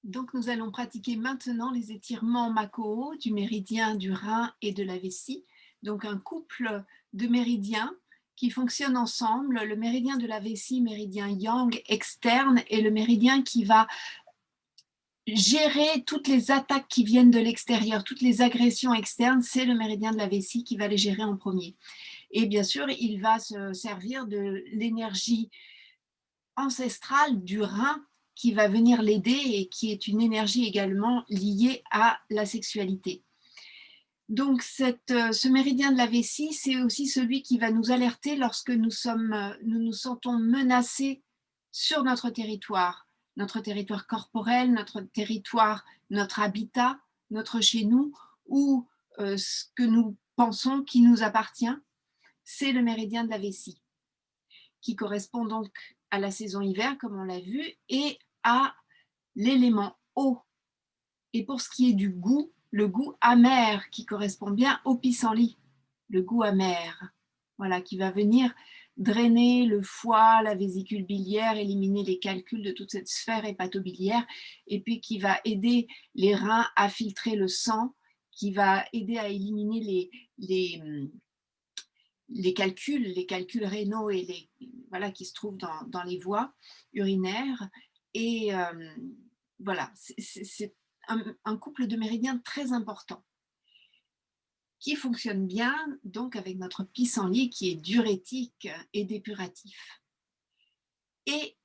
Donc, nous allons pratiquer maintenant les étirements Makoho du méridien du rein et de la vessie. Donc, un couple de méridiens qui fonctionnent ensemble. Le méridien de la vessie, méridien yang externe, et le méridien qui va gérer toutes les attaques qui viennent de l'extérieur, toutes les agressions externes, c'est le méridien de la vessie qui va les gérer en premier. Et bien sûr, il va se servir de l'énergie ancestrale du rein qui va venir l'aider et qui est une énergie également liée à la sexualité. Donc ce méridien de la vessie, c'est aussi celui qui va nous alerter lorsque nous nous sentons menacés sur notre territoire corporel, notre territoire, notre habitat, notre chez nous, ou ce que nous pensons qui nous appartient, c'est le méridien de la vessie, qui correspond donc à la saison hiver, comme on l'a vu, et à l'élément eau. Et pour ce qui est du goût, le goût amer, qui correspond bien au pissenlit, le goût amer, voilà, qui va venir drainer le foie, la vésicule biliaire, éliminer les calculs de toute cette sphère hépatobiliaire, et puis qui va aider les reins à filtrer le sang, qui va aider à éliminer les calculs rénaux et voilà, qui se trouvent dans les voies urinaires. Et voilà, c'est un couple de méridiens très important qui fonctionne bien donc avec notre pissenlit qui est diurétique et dépuratif. Et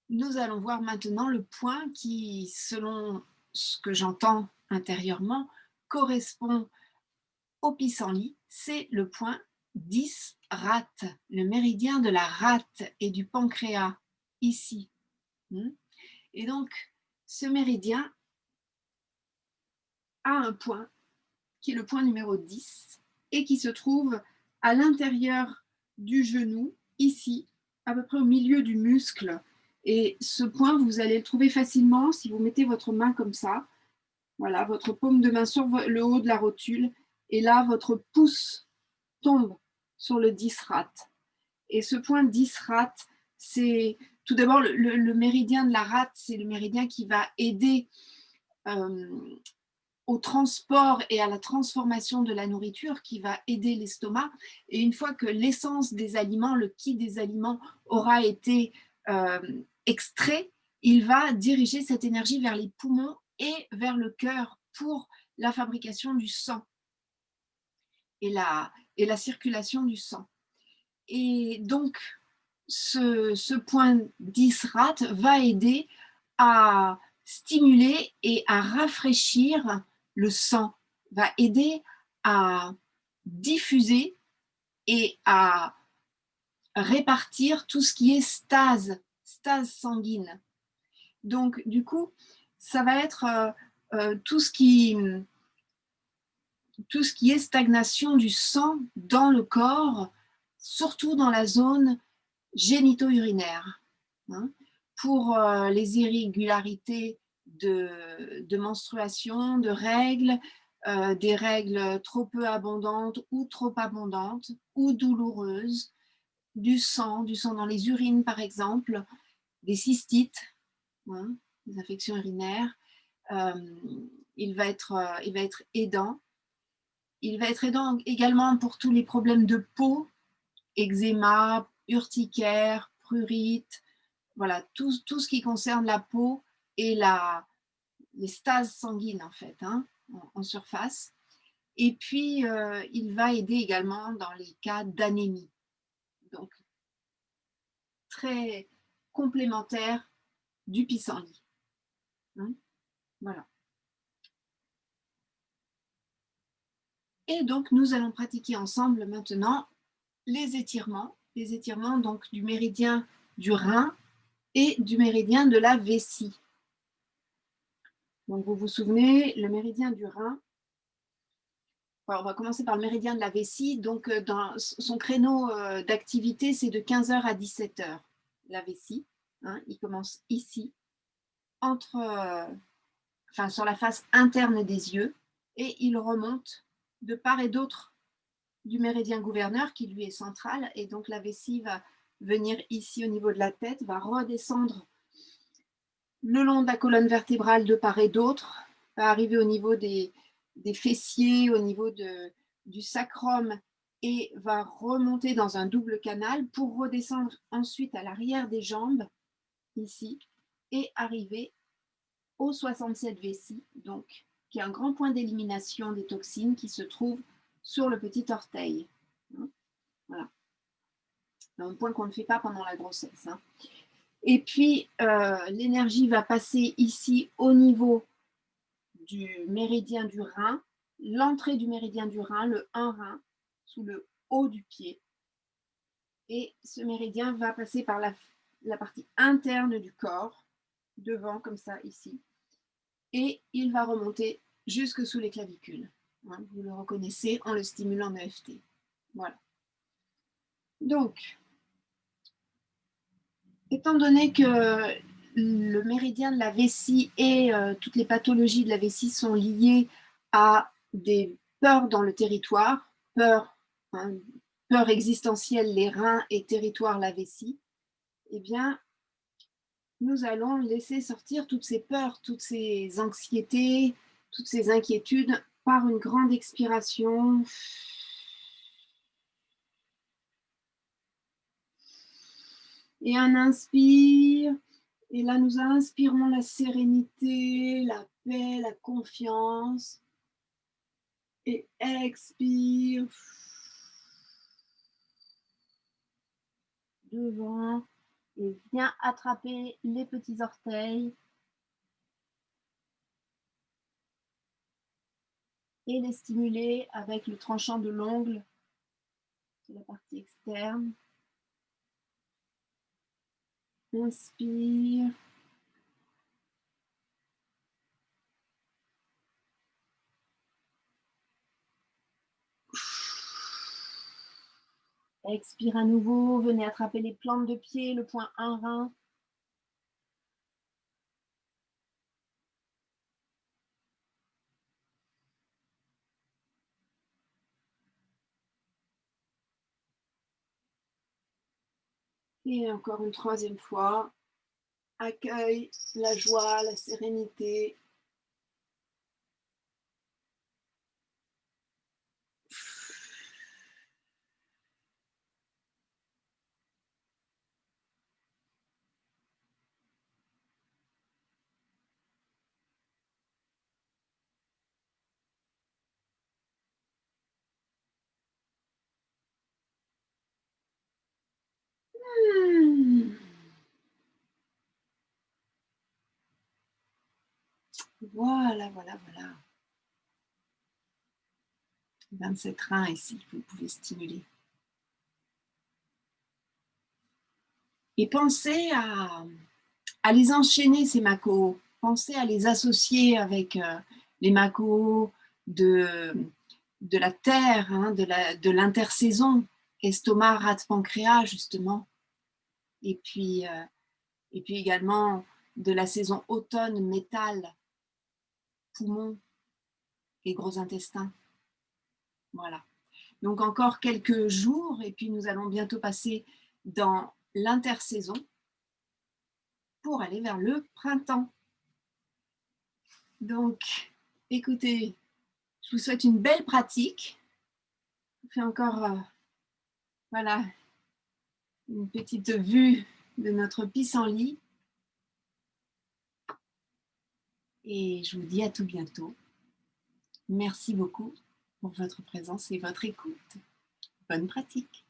nous allons voir maintenant le point qui, selon ce que j'entends intérieurement, correspond au pissenlit, c'est le point 10 rate, le méridien de la rate et du pancréas, ici. Et donc, ce méridien a un point qui est le point numéro 10 et qui se trouve à l'intérieur du genou, ici, à peu près au milieu du muscle. Et ce point, vous allez le trouver facilement si vous mettez votre main comme ça. Voilà, votre paume de main sur le haut de la rotule. Et là, votre pouce tombe sur le 10 rate. Et ce point 10 rate, c'est tout d'abord le méridien de la rate, c'est le méridien qui va aider au transport et à la transformation de la nourriture, qui va aider l'estomac. Et une fois que l'essence des aliments, le ki des aliments aura été extrait, il va diriger cette énergie vers les poumons et vers le cœur pour la fabrication du sang et la circulation du sang. Et donc, ce point 10 rate va aider à stimuler et à rafraîchir le sang, va aider à diffuser et à répartir tout ce qui est stase sanguine. Donc, du coup, ça va être tout ce qui est stagnation du sang dans le corps, surtout dans la zone génito-urinaire, hein, pour les irrégularités de menstruation, de règles, des règles trop peu abondantes ou trop abondantes ou douloureuses, du sang dans les urines par exemple, des cystites, hein, des infections urinaires. Euh, il va être aidant. Il va être aidant également pour tous les problèmes de peau, eczéma, urticaire, prurite, voilà, tout ce qui concerne la peau et les stases sanguines en fait, hein, en surface. Et puis, il va aider également dans les cas d'anémie. Donc, très complémentaire du pissenlit. Hein, voilà. Et donc, nous allons pratiquer ensemble maintenant les étirements donc du méridien du rein et du méridien de la vessie. Donc, vous vous souvenez, le méridien du rein, on va commencer par le méridien de la vessie. Donc, dans son créneau d'activité, c'est de 15h à 17h, la vessie. Hein, il commence ici, sur la face interne des yeux, et il remonte de part et d'autre du méridien gouverneur, qui lui est central. Et donc, la vessie va venir ici au niveau de la tête, va redescendre le long de la colonne vertébrale de part et d'autre, va arriver au niveau des fessiers, au niveau du sacrum et va remonter dans un double canal pour redescendre ensuite à l'arrière des jambes, ici, et arriver au 67 vessie, donc, qui est un grand point d'élimination des toxines qui se trouve sur le petit orteil. Voilà. Un point qu'on ne fait pas pendant la grossesse. Et puis, l'énergie va passer ici au niveau du méridien du rein, l'entrée du méridien du rein, le 1 rein, sous le haut du pied. Et ce méridien va passer par la partie interne du corps, devant, comme ça, ici. Et il va remonter jusque sous les clavicules. Vous le reconnaissez en le stimulant en EFT. Voilà. Donc, étant donné que le méridien de la vessie et toutes les pathologies de la vessie sont liées à des peurs dans le territoire, peur existentielle, les reins et territoire, la vessie, eh bien, nous allons laisser sortir toutes ces peurs, toutes ces anxiétés, toutes ces inquiétudes par une grande expiration. Et un inspire. Et là, nous inspirons la sérénité, la paix, la confiance. Et expire. Devant. Et viens attraper les petits orteils. Et les stimuler avec le tranchant de l'ongle sur la partie externe. Inspire. Expire à nouveau, venez attraper les plantes de pied, le point 1 rein. Et encore une troisième fois, accueille la joie, la sérénité. Voilà, voilà, voilà. 27 reins ici, vous pouvez stimuler. Et pensez à les enchaîner, ces macos. Pensez à les associer avec les macos de la terre, de l'intersaison, estomac, rate, pancréas, justement. Et puis également de la saison automne, métal, poumons et gros intestins. Voilà. Donc encore quelques jours et puis nous allons bientôt passer dans l'intersaison pour aller vers le printemps. Donc, écoutez, je vous souhaite une belle pratique. Je vous fais encore voilà, une petite vue de notre pissenlit. Et je vous dis à tout bientôt. Merci beaucoup pour votre présence et votre écoute. Bonne pratique.